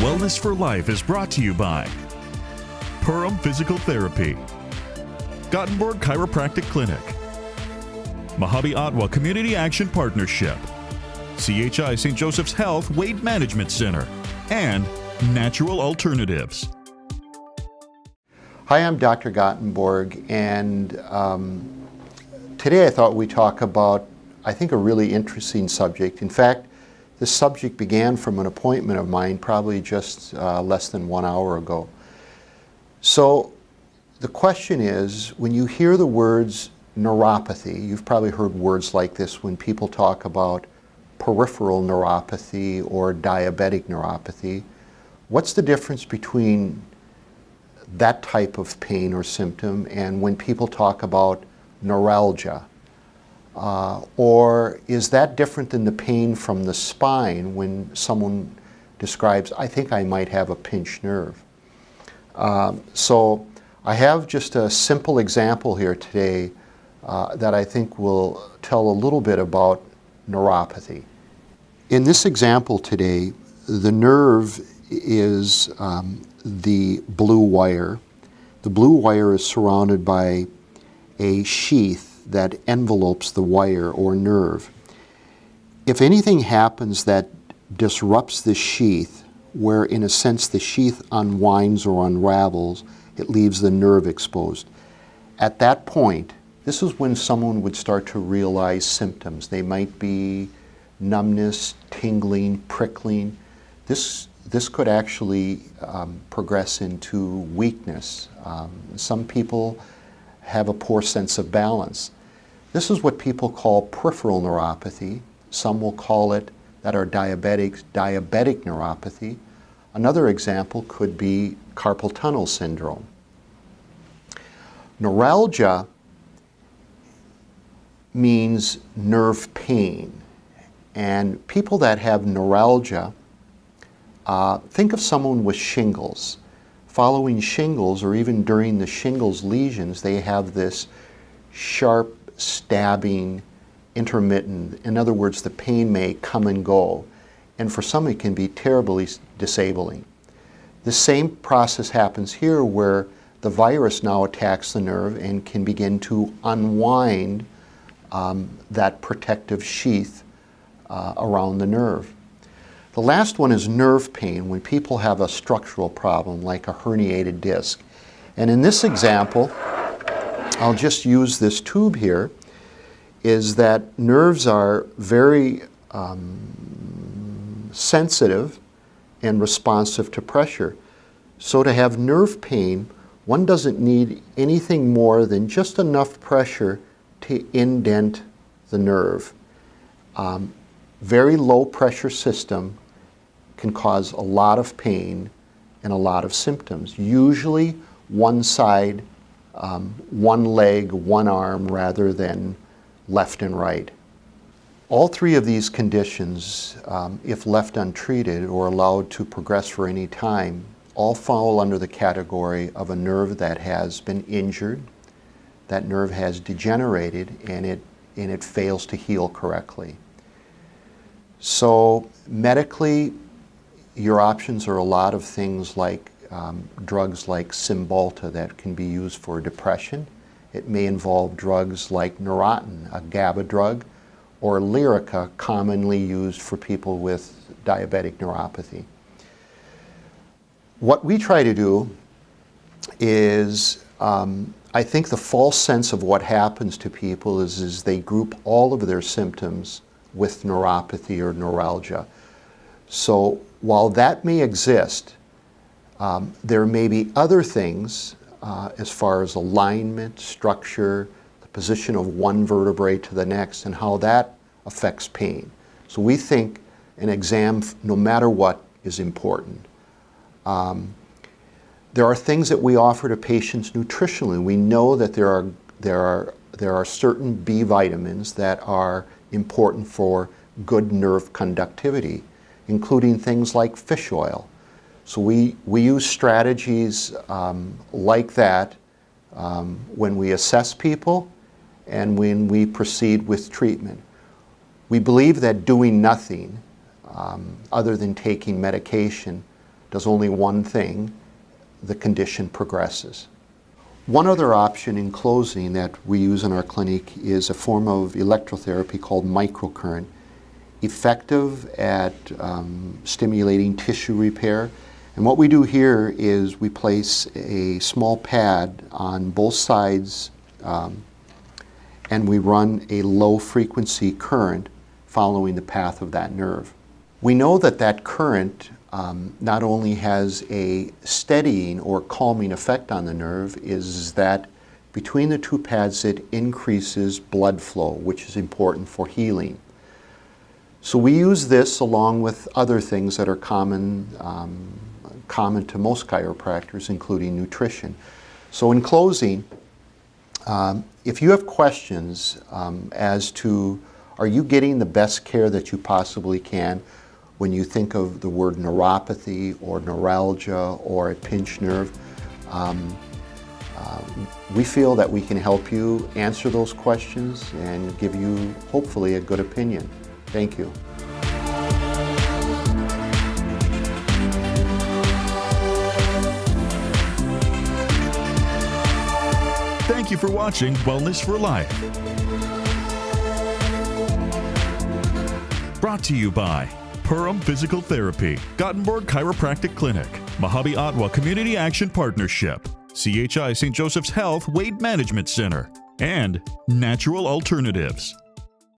Wellness for Life is brought to you by Purim Physical Therapy, Gothenburg Chiropractic Clinic, Mojave Ottawa Community Action Partnership, CHI St. Joseph's Health Weight Management Center, and Natural Alternatives. Hi, I'm Dr. Gothenburg, and today I thought we'd talk about, I think, a really interesting subject. In fact, this subject began from an appointment of mine probably just less than 1 hour ago. So the question is, when you hear the words neuropathy, you've probably heard words like this when people talk about peripheral neuropathy or diabetic neuropathy. What's the difference between that type of pain or symptom and when people talk about neuralgia? Or is that different than the pain from the spine when someone describes, I think I might have a pinched nerve? So I have just a simple example here today that I think will tell a little bit about neuropathy. In this example today, the nerve is the blue wire. The blue wire is surrounded by a sheath that envelopes the wire or nerve. If anything happens that disrupts the sheath, where in a sense the sheath unwinds or unravels, it leaves the nerve exposed. At that point, this is when someone would start to realize symptoms. They might be numbness, tingling, prickling. This could actually progress into weakness. Some people have a poor sense of balance. This is what people call peripheral neuropathy. Some will call it, that are diabetics, diabetic neuropathy. Another example could be carpal tunnel syndrome. Neuralgia means nerve pain. And people that have neuralgia, think of someone with shingles. Following shingles, or even during the shingles lesions, they have this sharp, stabbing, intermittent. In other words, the pain may come and go. And for some, it can be terribly disabling. The same process happens here where the virus now attacks the nerve and can begin to unwind that protective sheath around the nerve. The last one is nerve pain, when people have a structural problem like a herniated disc. And in this example, I'll just use this tube here, is that nerves are very sensitive and responsive to pressure. So to have nerve pain, one doesn't need anything more than just enough pressure to indent the nerve. Very low pressure system can cause a lot of pain and a lot of symptoms. Usually one side, one leg, one arm, rather than left and right. All three of these conditions, if left untreated or allowed to progress for any time, all fall under the category of a nerve that has been injured, that nerve has degenerated, and it fails to heal correctly. So medically, your options are a lot of things like drugs like Cymbalta that can be used for depression. It may involve drugs like Neurontin, a GABA drug, or Lyrica, commonly used for people with diabetic neuropathy. What we try to do is, I think the false sense of what happens to people is they group all of their symptoms with neuropathy or neuralgia. So while that may exist, there may be other things as far as alignment, structure, the position of one vertebrae to the next, and how that affects pain. So we think an exam, no matter what, is important. There are things that we offer to patients nutritionally. We know that there are certain B vitamins that are important for good nerve conductivity, including things like fish oil. So we use strategies like that when we assess people and when we proceed with treatment. We believe that doing nothing other than taking medication does only one thing, the condition progresses. One other option in closing that we use in our clinic is a form of electrotherapy called microcurrent, effective at stimulating tissue repair. And what we do here is we place a small pad on both sides and we run a low frequency current following the path of that nerve. We know that that current not only has a steadying or calming effect on the nerve, is that between the two pads it increases blood flow, which is important for healing. So we use this along with other things that are common to most chiropractors, including nutrition. So in closing, if you have questions as to are you getting the best care that you possibly can when you think of the word neuropathy or neuralgia or a pinched nerve, we feel that we can help you answer those questions and give you hopefully a good opinion. Thank you. Thank you for watching Wellness for Life. Brought to you by Purim Physical Therapy, Gothenburg Chiropractic Clinic, Mojave Ottawa Community Action Partnership, CHI St. Joseph's Health Weight Management Center, and Natural Alternatives.